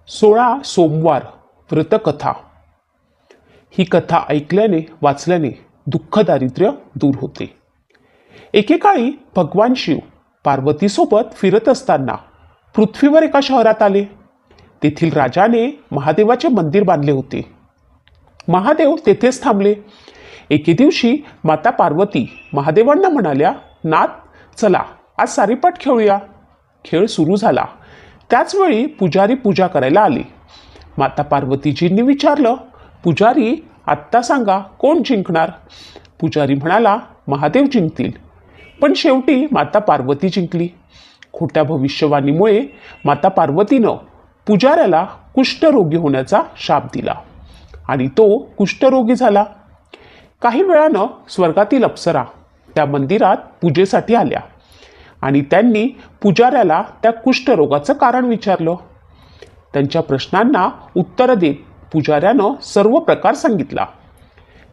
16 सोमवार व्रतकथा। ही कथा ऐकल्याने वाचल्याने दुःख दारिद्र्य दूर होते। एकेकाळी भगवान शिव पार्वतीसोबत फिरत असताना पृथ्वीवर एका शहरात आले। तेथील राजाने महादेवाचे मंदिर बांधले होते। महादेव तेथेच थांबले। एके दिवशी माता पार्वती महादेवांना म्हणाल्या, नाथ चला आज सारीपाट खेळूया। खेळ सुरू झाला। त्याच वेळी पुजारी पूजा करायला आले। माता पार्वतीजींनी विचारलं, पुजारी आत्ता सांगा कोण जिंकणार? पुजारी म्हणाला, महादेव जिंकतील। पण शेवटी माता पार्वती जिंकली। खोट्या भविष्यवाणीमुळे माता पार्वतीनं पुजाऱ्याला कुष्ठरोगी होण्याचा शाप दिला आणि तो कुष्ठरोगी झाला। काही वेळानं स्वर्गातील अप्सरा त्या मंदिरात पूजेसाठी आल्या आणि त्यांनी पुजाऱ्याला त्या कुष्ठरोगाचं कारण विचारलं। त्यांच्या प्रश्नांना उत्तर देत पुजाऱ्यानं सर्व प्रकार सांगितला।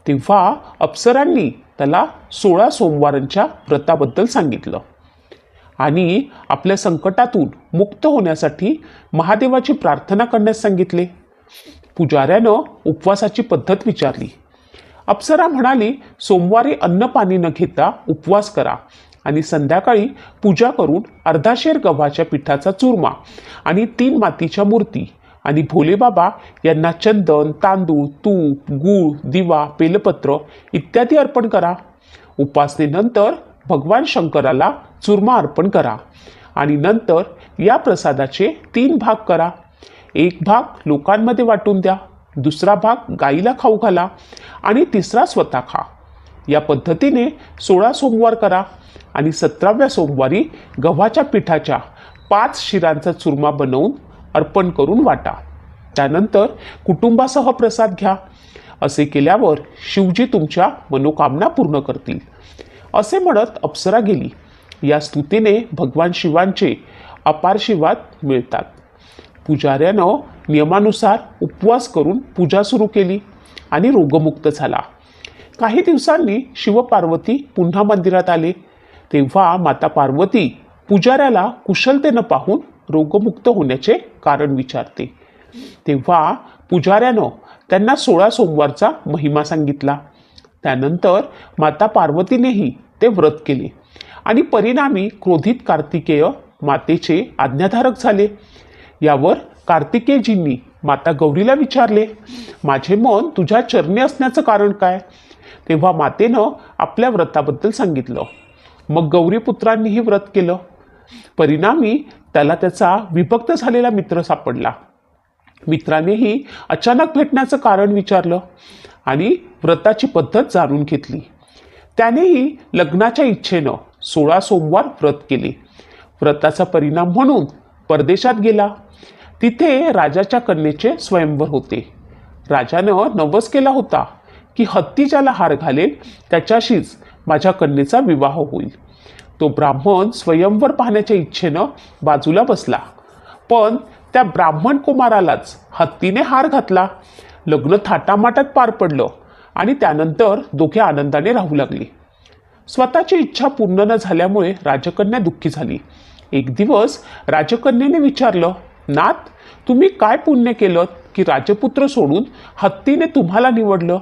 तेव्हा अप्सरांनी त्याला 16 सोमवारांच्या व्रताबद्दल सांगितलं आणि आपल्या संकटातून मुक्त होण्यासाठी महादेवाची प्रार्थना करण्यास सांगितले। पुजाऱ्यानं उपवासाची पद्धत विचारली। अप्सरा म्हणाली, सोमवारी अन्न पाणी न घेता उपवास करा आणि संध्याकाळी पूजा करून अर्धा शेर गव्हाच्या पिठाचा चुरमा आणि 3 मातीच्या मूर्ती आणि भोलेबाबा यांना चंदन, तांदूळ, तूप, गूळ, दिवा, बेलपत्र इत्यादी अर्पण करा। उपासनेनंतर भगवान शंकराला चुरमा अर्पण करा आणि नंतर या प्रसादाचे 3 भाग करा। एक भाग लोकांमध्ये वाटून द्या, दुसरा भाग गाईला खाऊ घाला आणि तिसरा स्वतः खा। या पद्धतीने 16 सोमवार करा आणि 17व्या सोमवारी गव्हाच्या पिठाच्या 5 शिरांचा चुरमा बनवून अर्पण करून वाटा। त्यानंतर कुटुंबासह प्रसाद घ्या। असे केल्यावर शिवजी तुमच्या मनोकामना पूर्ण करतील। असे म्हणत अप्सरा गेली। या स्तुतीने भगवान शिवांचे अपार आशीर्वाद मिळतात। पुजाऱ्यानं नियमानुसार उपवास करून पूजा सुरू केली आणि रोगमुक्त झाला। काही दिवसांनी शिवपार्वती पुन्हा मंदिरात आले। तेव्हा माता पार्वती पुजाऱ्याला कुशलतेनं पाहून रोगमुक्त होण्याचे कारण विचारते। तेव्हा पुजाऱ्यानं त्यांना 16 सोमवारचा महिमा सांगितला। त्यानंतर माता पार्वतीनेही ते व्रत केले आणि परिणामी क्रोधित कार्तिकेय मातेचे आज्ञाधारक झाले। यावर कार्तिकेयजींनी माता गौरीला विचारले, माझे मन तुझ्या चरणी असण्याचं कारण काय? तेव्हा मातेनं आपल्या व्रताबद्दल सांगितलं। मग गौरीपुत्रांनीही व्रत केलं। परिणामी त्याला त्याचा विभक्त झालेला मित्र सापडला। मित्रानेही अचानक भेटण्याचं कारण विचारलं आणि व्रताची पद्धत जाणून घेतली। त्यानेही लग्नाच्या इच्छेनं 16 सोमवार व्रत केले। व्रताचा परिणाम म्हणून परदेशात गेला। तिथे राजाच्या कन्येचे स्वयंवर होते। राजानं नवस केला होता की हत्ती ज्याला हार घालेल त्याच्याशीच माझ्या कन्येचा विवाह होईल। तो ब्राह्मण स्वयंवर पाहण्याच्या इच्छेनं बाजूला बसला, पण त्या ब्राह्मण कुमारालाच हत्तीने हार घातला। लग्न थाटामाटात पार पडलं आणि त्यानंतर दोघे आनंदाने राहू लागले। स्वतःची इच्छा पूर्ण न झाल्यामुळे राजकन्या दुःखी झाली। एक दिवस राजकन्येने विचारलं, नाथ तुम्ही काय पुण्य केलं की राजपुत्र सोडून हत्तीने तुम्हाला निवडलं?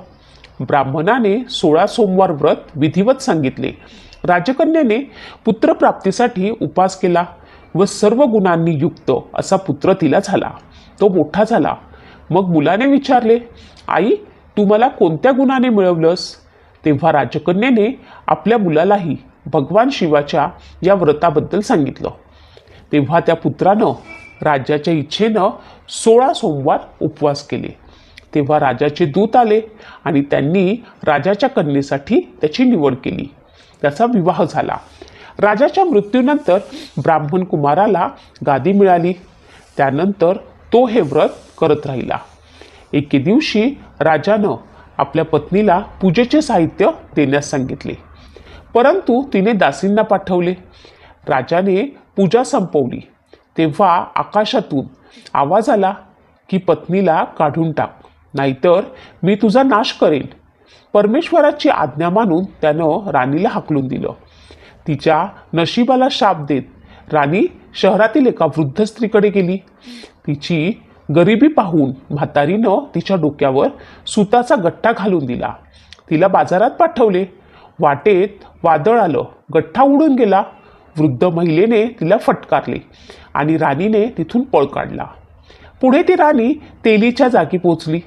ब्राह्मणाने 16 सोमवार व्रत विधिवत सांगितले। राजकन्याने पुत्रप्राप्तीसाठी उपास केला व सर्व गुणांनी युक्त असा पुत्र तिला झाला। तो मोठा झाला। मग मुलाने विचारले, आई तू मला कोणत्या गुणाने मिळवलंस? तेव्हा राजकन्याने आपल्या मुलालाही भगवान शिवाच्या या व्रताबद्दल सांगितलं। तेव्हा त्या पुत्रानं राजाच्या इच्छेनं 16 सोमवार उपवास केले। तेव्हा राजाचे दूत आले आणि त्यांनी राजाच्या कन्येसाठी त्याची निवड केली। त्याचा विवाह झाला। राजाच्या मृत्यूनंतर ब्राह्मण कुमाराला गादी मिळाली। त्यानंतर तो हे व्रत करत राहिला। एके दिवशी राजानं आपल्या पत्नीला पूजेचे साहित्य देण्यास सांगितले, परंतु तिने दासींना पाठवले। राजाने पूजा संपवली तेव्हा आकाशातून आवाज आला की पत्नीला काढून टाक, नाहीतर मी तुझा नाश करेन। परमेश्वराची आज्ञा मानून त्यानं राणीला हाकलून दिलं। तिच्या नशिबाला शाप देत राणी शहरातील एका वृद्ध स्त्रीकडे गेली। तिची गरिबी पाहून म्हातारीनं तिच्या डोक्यावर सुताचा गठ्ठा घालून दिला. तिला बाजारात पाठवले. वाटेत वादळ आलं, गठ्ठा उडून गेला. वृद्ध महिलेने तिला फटकारले आणि राणीने तिथून पळ काढला. पुढे ती राणी तेलीच्या जागी पोचली.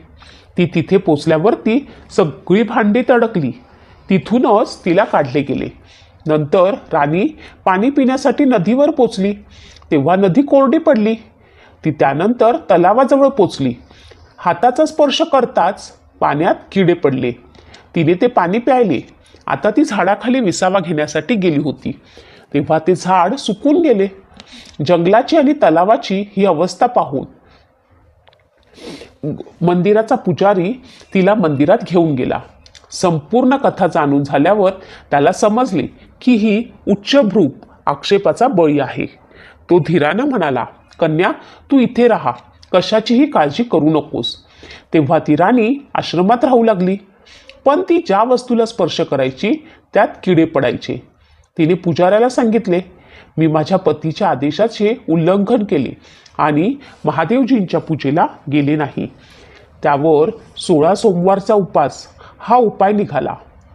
ती तिथे पोचल्यावरती सगळी भांडी तडकली. तिथूनच तिला काढले गेले. नंतर राणी पाणी पिण्यासाठी नदीवर पोचली, तेव्हा नदी कोरडी पडली. ती त्यानंतर तलावाजवळ पोचली. हाताचा स्पर्श करताच पाण्यात किडे पडले. तिने ते पाणी प्यायले. आता ती झाडाखाली विसावा घेण्यासाठी गेली होती, तेव्हा ते झाड सुकून गेले. जंगलाची आणि तलावाची ही अवस्था पाहून मंदिराचा पुजारी तिला मंदिरात घेऊन गेला. संपूर्ण कथा जाणून झाल्यावर त्याला समजले की ही उच्चभ्रूप आक्षेपाचा बळी आहे. तो धीरानं म्हणाला, कन्या, तू इथे राहा, कशाचीही काळजी करू नकोस. तेव्हा ती राणी आश्रमात राहू लागली. पण ती ज्या वस्तूला स्पर्श करायची त्यात किडे पडायचे. तिने पुजाऱ्याला सांगितले, मी माझ्या पतीच्या आदेशाचे उल्लंघन केले आणि महादेवजींच्या पूजेला गेले नाही. त्यावर 16 सोमवारचा उपास हा उपाय निघाला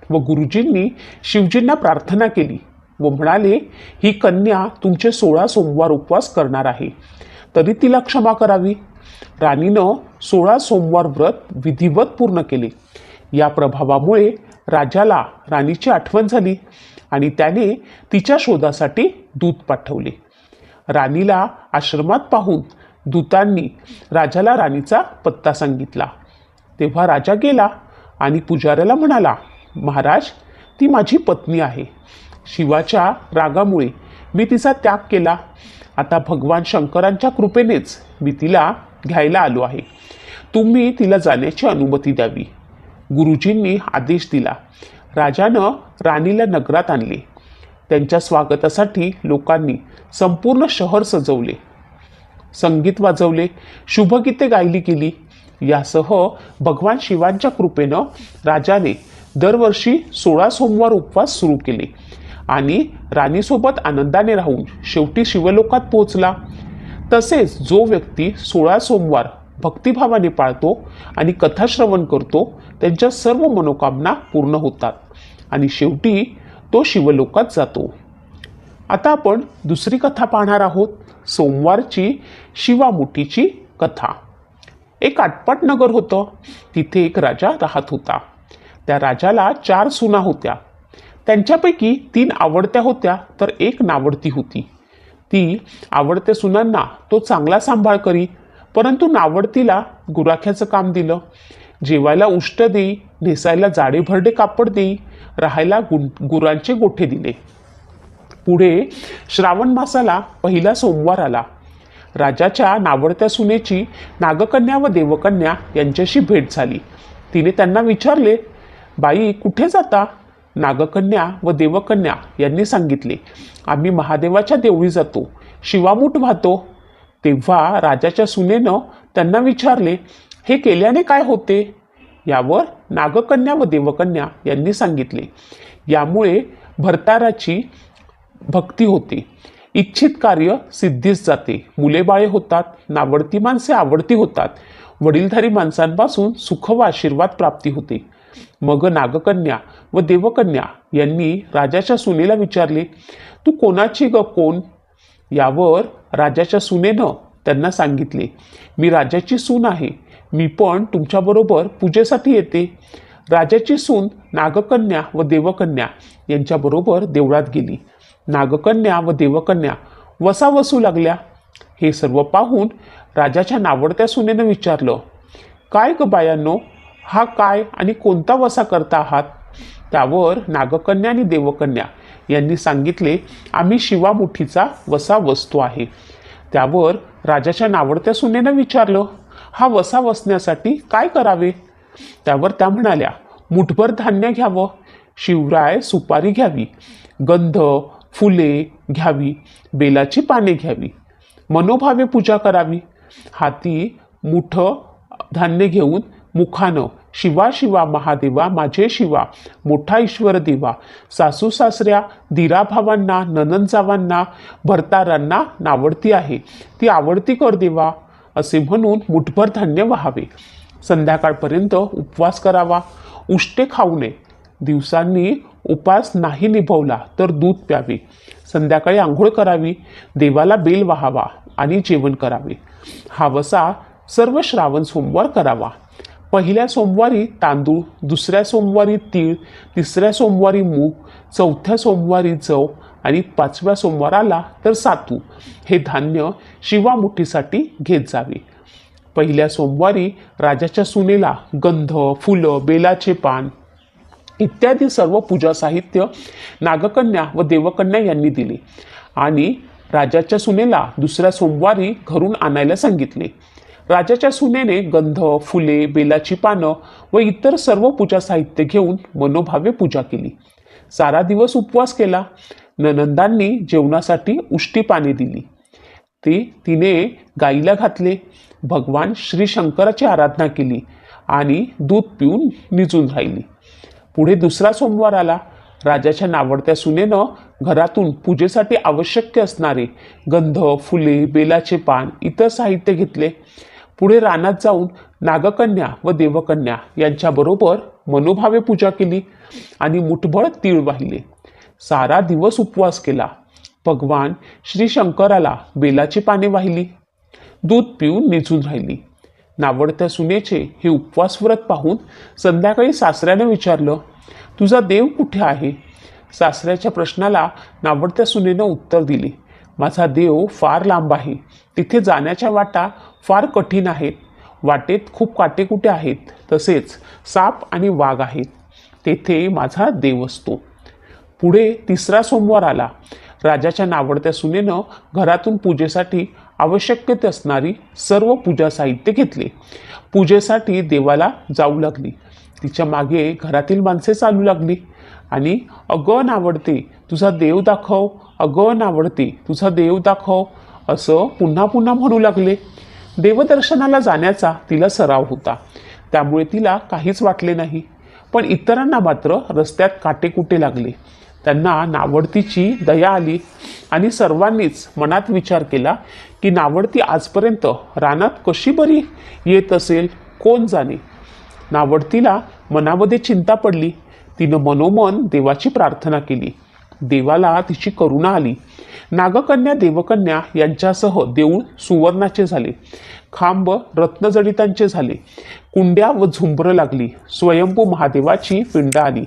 व गुरुजींनी शिवजींना प्रार्थना केली व म्हणाले, ही कन्या तुमचे 16 सोमवार उपवास करणार आहे, तरी तिला क्षमा करावी. राणीनं 16 सोमवार व्रत विधिवत पूर्ण केले. या प्रभावामुळे राजाला राणीची आठवण झाली आणि त्याने तिच्या शोधासाठी दूत पाठवले. राणीला आश्रमात पाहून दूतांनी राजाला राणीचा पत्ता सांगितला. तेव्हा राजा गेला आणि पुजाऱ्याला म्हणाला, महाराज, ती माझी पत्नी आहे. शिवाच्या रागामुळे मी तिचा त्याग केला. आता भगवान शंकरांच्या कृपेनेच मी तिला घ्यायला आलो आहे. तुम्ही तिला जाण्याची अनुमती द्यावी. गुरुजींनी आदेश दिला. राजानं राणीला नगरात आणले. त्यांच्या स्वागतासाठी लोकांनी संपूर्ण शहर सजवले, संगीत वाजवले, शुभगीते गायली गेली. यासह भगवान शिवांच्या कृपेनं राजाने दरवर्षी 16 सोमवार उपवास सुरू केले आणि राणीसोबत आनंदाने राहून शेवटी शिवलोकात पोहोचला. तसेच जो व्यक्ती 16 सोमवार भक्तिभावाने पाळतो आणि कथाश्रवण करतो, त्यांच्या सर्व मनोकामना पूर्ण होतात आणि शेवटी तो शिवलोकात जातो. आता आपण दुसरी कथा पाहणार आहोत, सोमवारची शिवामुठीची कथा. एक आटपाट नगर होतं. तिथे एक राजा राहत होता. त्या राजाला 4 सुना होत्या. त्यांच्यापैकी 3 आवडत्या होत्या तर 1 नावडती होती. ती आवडत्या सुनांना तो चांगला सांभाळ करी, परंतु नावडतीला गुराख्याचं काम दिलं. जेवायला उष्ट देई, नेसायला जाडे भरडे कापड देई, राहायला गुरांचे गोठे दिले. पुढे श्रावण मासाला पहिला सोमवार आला. राजाच्या नावडत्या सुनेची नागकन्या व देवकन्या यांच्याशी भेट झाली. तिने त्यांना विचारले, बाई, कुठे जाता? नागकन्या व देवकन्या यांनी सांगितले, आम्ही महादेवाच्या देवळी जातो, शिवामूठ वाहतो. तेव्हा राजाच्या सुनेनं त्यांना विचारले, हे केल्याने काय होते? यावर नागकन्या व देवकन्या यांनी सांगितले, यामुळे भरताराची भक्ती होते, इच्छित कार्य सिद्धीस जाते, मुले बाळे होतात, नावडती माणसे आवडती होतात, वडीलधारी माणसांपासून सुख व आशीर्वाद प्राप्ती होते. मग नागकन्या व देवकन्या यांनी राजाच्या सुनेला विचारले, तू कोणाची ग कोण? यावर राजाच्या सुनेनं त्यांना सांगितले, मी राजाची सून आहे, मी पण तुमच्याबरोबर पूजेसाठी येते. राजाची सून नागकन्या व देवकन्या यांच्याबरोबर देवळात गेली. नागकन्या व देवकन्या वसा वसू लागल्या. हे सर्व पाहून राजाच्या नावडत्या सुनेनं विचारलं, काय ग बायांनो, हा काय आणि कोणता वसा करता आहात? त्यावर नागकन्या आणि देवकन्या यांनी सांगितले, आम्ही शिवामुठीचा वसा वसतो आहे. त्यावर राजाच्या नावडत्या सुनेनं विचारलं, हा वसा वसण्यासाठी काय करावे? त्यावर त्या म्हणाल्या, मुठभर धान्य घ्यावं, शिवराय सुपारी घ्यावी, गंध फुले घ्यावी, बेलाची पाने घ्यावी, मनोभावे पूजा करावी. हाती मुठ धान्य घेऊन मुखानं शिवा शिवा महादेवा माझे शिवा, मोठा ईश्वर देवा, सासू सासऱ्या धीरा भावांना ननंद जावांना भरतारांना नावडती आहे, ती आवडती कर देवा, असे म्हणून मुठभर धान्य व्हावे. संध्याकाळपर्यंत उपवास करावा. उष्टे खाऊ नये. दिवसांनी उपास नाही निभवला तर दूध प्यावे. संध्याकाळी आंघोळ करावी. देवाला बेल वाहावा आणि जेवण करावे. हा वसा सर्व श्रावण सोमवार करावा. पहिल्या सोमवारी तांदूळ, दुसऱ्या सोमवारी तीळ, तिसऱ्या सोमवारी मूग, चौथ्या सोमवारी जव आणि 5व्या सोमवाराला तर सातू हे धान्य शिवामुठीसाठी घेत जावे. पहिल्या सोमवारी राजाच्या सुनेला गंध, फुलं, बेलाचे पान इत्यादी सर्व पूजा साहित्य नागकन्या व देवकन्या यांनी दिले आणि राजाच्या सुनेला दुसऱ्या सोमवारी घरून आणायला सांगितले. राजाच्या सुनेने गंध, फुले, बेलाची पानं व इतर सर्व पूजा साहित्य घेऊन मनोभावे पूजा केली. सारा दिवस उपवास केला. ननंदांनी जेवणासाठी उष्टी पाने दिली. ते तिने गाईला घातले. भगवान श्री शंकराची आराधना केली आणि दूध पिऊन निजून राहिली. पुढे दुसरा सोमवार आला. राजाच्या नावडत्या सुनेनं घरातून पूजेसाठी आवश्यक असणारे गंध, फुले, बेलाचे पान इतर साहित्य घेतले. पुढे रानात जाऊन नागकन्या व देवकन्या यांच्याबरोबर मनोभावे पूजा केली आणि मुठभर तीळ वाहिले. सारा दिवस उपवास केला. भगवान श्री शंकराला बेलाची पाने वाहिली. दूध पिऊन निजून राहिली. नावडत्या सुनेचे हे उपवास व्रत पाहून संध्याकाळी सासऱ्यानं विचारलं, तुझा देव कुठे आहे? सासऱ्याच्या प्रश्नाला नावडत्या सुनेनं उत्तर दिले, माझा देव फार लांब आहे. तिथे जाण्याच्या वाटा फार कठीण आहेत. वाटेत खूप काटेकुटे आहेत. तसेच साप आणि वाघ आहेत. तेथे माझा देव असतो. पुढे तिसरा सोमवार आला. राजाच्या नावडत्या सुनेनं घरातून पूजेसाठी आवश्यक असणारी सर्व पूजा साहित्य घेतले. पूजेसाठी देवाला जाऊ लागली. तिच्या मागे घरातील माणसे चालू लागली आणि अगं नावडते तुझा देव दाखव, अगं नावडते तुझा देव दाखव असं पुन्हा पुन्हा म्हणू लागले. देवदर्शनाला जाण्याचा तिला सराव होता. त्यामुळे तिला काहीच वाटले नाही. पण इतरांना मात्र रस्त्यात काटेकुटे लागले. त्यांना नावडतीची दया आली आणि सर्वांनीच मनात विचार केला की नावडती आजपर्यंत रानात कशी बरी येत असेल, कोण जाणे. नावडतीला मनामध्ये चिंता पडली. तिनं मनोमन देवाची प्रार्थना केली. देवाला तिची करुणा आली. नागकन्या देवकन्या यांच्यासह देऊळ सुवर्णाचे झाले. खांब रत्नजडितांचे झाले. कुंड्या व झुंबरं लागली. स्वयंभू महादेवाची पिंड आली.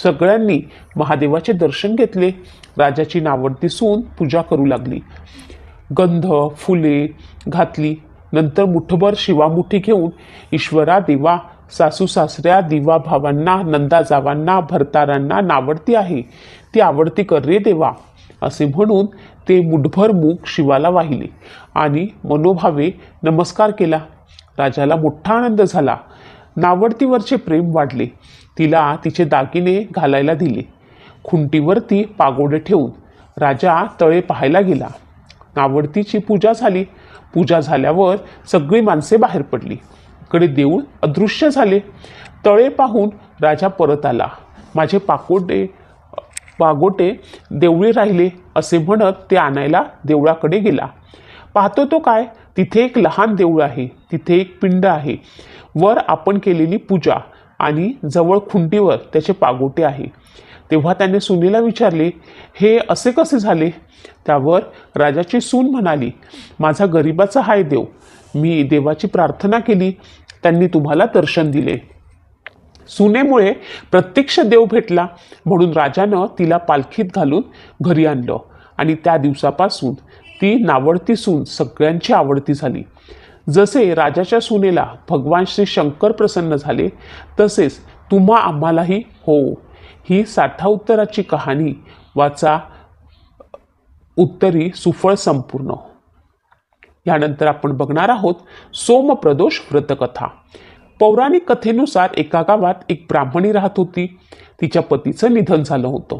सगळ्यांनी महादेवाचे दर्शन घेतले. राजाची नावडती सून पूजा करू लागली. गंध, फुले घातली. नंतर मुठभर शिवामुठी घेऊन ईश्वरा देवा, सासू सासऱ्या दिवा भावांना, नंदा जावांना, भरतारांना नावडती आहे ती आवडती कर रे देवा असे म्हणून ते मुठभर मूग शिवाला वाहिले आणि मनोभावे नमस्कार केला. राजाला मोठा आनंद झाला. नावडतीवरचे प्रेम वाढले. तिला तिचे दागिने घालायला दिले. खुंटीवरती पागोडे ठेवून राजा तळे पाहायला गेला. नावडतीची पूजा झाली. पूजा झाल्यावर सगळी माणसे बाहेर पडली. इकडे देऊळ अदृश्य झाले. तळे पाहून राजा परत आला. माझे पागोटे देवळी राहिले असे म्हणत ते आणायला देवळाकडे गेला. पाहतो तो काय, तिथे एक लहान देऊळ आहे. तिथे एक पिंड आहे. वर आपण केलेली पूजा आणि जवळ खुंटीवर त्याचे पागोटे आहे. तेव्हा त्याने सुनेला विचारले, हे असे कसे झाले? त्यावर राजाची सून म्हणाली, माझा गरिबाचा हाय देव. मी देवाची प्रार्थना केली. त्यांनी तुम्हाला दर्शन दिले. सुनेमुळे प्रत्यक्ष देव भेटला म्हणून राजानं तिला पालखीत घालून घरी आणलं आणि त्या दिवसापासून ती नावडती सून सगळ्यांची आवडती झाली. जसे राजाच्या सुनेला भगवान श्री शंकर प्रसन्न झाले तसेच तुम्हा आम्हालाही हो. ही साठा उत्तराची कहाणी वाचा. उत्तरी सुफळ संपूर्ण. यानंतर आपण बघणार आहोत सोमप्रदोष व्रतकथा. पौराणिक कथेनुसार एका गावात एक ब्राह्मणी राहत होती. तिच्या पतीचं निधन झालं होतं.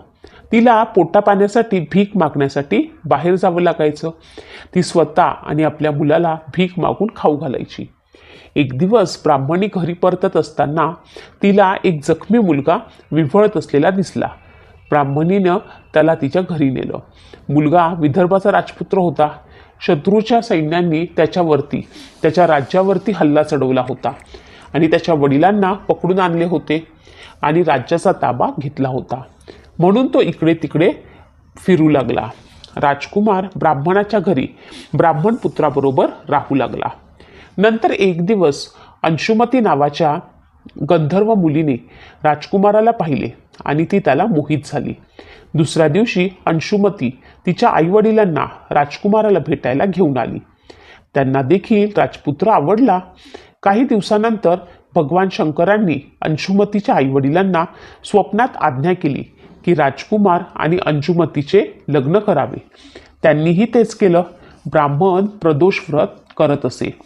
तिला पोटापाण्यासाठी भीक मागण्यासाठी बाहेर जावं लागायचं. ती स्वतः आणि आपल्या मुलाला भीक मागून खाऊ घालायची. एक दिवस ब्राह्मणी घरी परतत असताना तिला एक जखमी मुलगा विव्हळत असलेला दिसला. ब्राह्मणीनं त्याला तिच्या घरी नेलं. मुलगा विदर्भाचा राजपुत्र होता. शत्रूच्या सैन्यांनी त्याच्या राज्यावरती हल्ला चढवला होता आणि त्याच्या वडिलांना पकडून आणले होते आणि राज्याचा ताबा घेतला होता. म्हणून तो इकडे तिकडे फिरू लागला. राजकुमार ब्राह्मणाच्या घरी ब्राह्मण पुत्राबरोबर राहू लागला. नंतर एक दिवस अंशुमती नावाच्या गंधर्व मुलीने राजकुमाराला पाहिले आणि ती त्याला मोहित झाली. दुसऱ्या दिवशी अंशुमती तिच्या आईवडिलांना राजकुमाराला भेटायला घेऊन आली. त्यांना देखील राजपुत्र आवडला. काही दिवसानंतर भगवान शंकरांनी अंशुमतीच्या आईवडिलांना स्वप्नात आज्ञा केली की राजकुमार आणि अंशुमतीचे लग्न करावे. त्यांनीही तेच केलं. ब्राह्मण प्रदोष व्रत करत असे.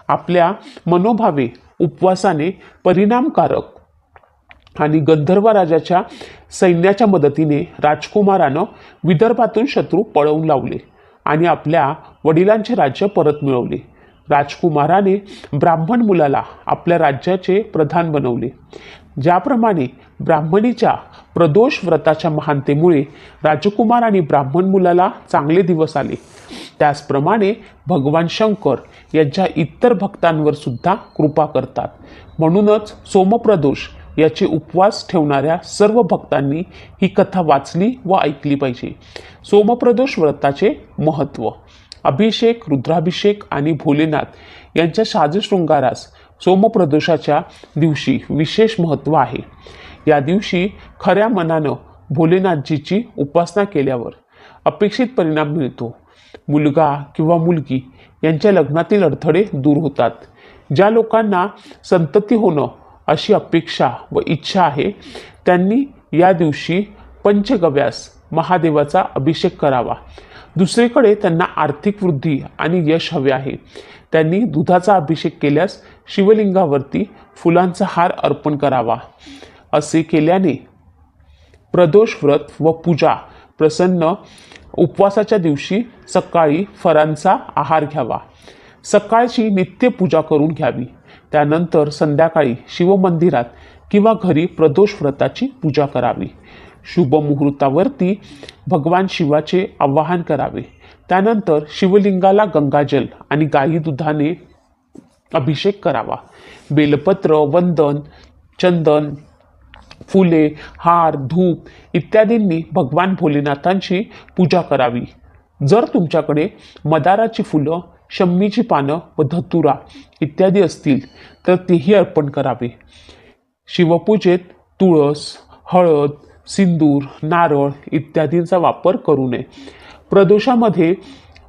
आपल्या मनोभावे उपवासाने परिणामकारक आणि गंधर्व राजाच्या सैन्याच्या मदतीने राजकुमारानं विदर्भातून शत्रू पळवून लावले आणि आपल्या वडिलांचे राज्य परत मिळवले. राजकुमाराने ब्राह्मण मुलाला आपल्या राज्याचे प्रधान बनवले. ज्याप्रमाणे ब्राह्मणीच्या प्रदोष व्रताच्या महानतेमुळे राजकुमार आणि ब्राह्मण मुलाला चांगले दिवस आले, त्याचप्रमाणे भगवान शंकर यांच्या इतर भक्तांवर सुद्धा कृपा करतात. म्हणूनच सोमप्रदोष याचे उपवास ठेवणाऱ्या सर्व भक्तांनी ही कथा वाचली व ऐकली पाहिजे. सोमप्रदोष व्रताचे महत्त्व. अभिषेक, रुद्राभिषेक आणि भोलेनाथ यांच्या साजशृंगारास सोमप्रदोषाच्या दिवशी विशेष महत्त्व आहे. या दिवशी खऱ्या मनानं भोलेनाथजीची उपासना केल्यावर अपेक्षित परिणाम मिळतो. मुलगा किंवा मुलगी यांच्या लग्नातील अडथळे दूर होतात. ज्या लोकांना संतती होणं अशी अपेक्षा व इच्छा आहे त्यांनी या दिवशी पंचगव्यास महादेवाचा अभिषेक करावा. दुसरीकडे त्यांना आर्थिक वृद्धी आणि यश हवे आहे. त्यांनी दुधाचा अभिषेक केल्यास शिवलिंगावरती फुलांचा हार अर्पण करावा. असे केल्याने प्रदोष व्रत व पूजा प्रसन्न. उपवासाच्या दिवशी सकाळी फळांचा आहार घ्यावा. सकाळची नित्य पूजा करून घ्यावी. त्यानंतर संध्याकाळी शिवमंदिरात किंवा घरी प्रदोष व्रताची पूजा करावी. शुभ मुहूर्तावरती भगवान शिवाचे आवाहन करावे. त्यानंतर शिवलिंगाला गंगाजल आणि गाई दुधाने अभिषेक करावा. बेलपत्र, वंदन, चंदन, फुले, हार, धूप इत्यादींनी भगवान भोलेनाथांची पूजा करावी. जर तुमच्याकडे मदाराची फुलं, शम्मीची पानं व धतुरा इत्यादी असतील तर तेही अर्पण करावे. शिवपूजेत तुळस, हळद, सिंदूर, नारळ इत्यादींचा वापर करू नये. प्रदोषामध्ये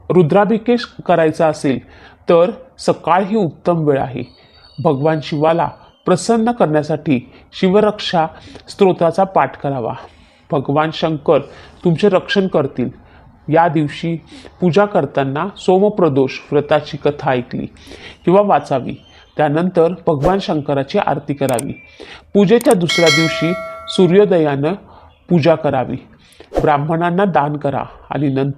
रुद्राभिषेक करायचा असेल तर सकाळ ही उत्तम वेळ आहे. भगवान शिवाला प्रसन्न करण्यासाठी शिवरक्षा स्तोत्राचा पाठ करावा. भगवान शंकर तुमचे रक्षण करतील. या दिवशी पूजा करताना सोमप्रदोष व्रताची कथा ऐकली किंवा वाचावी. त्यानंतर भगवान शंकराची आरती करावी. पूजेच्या दुसऱ्या दिवशी सूर्योदयानं पूजा करावी. ब्राह्मणांना दान करा आणि नंतर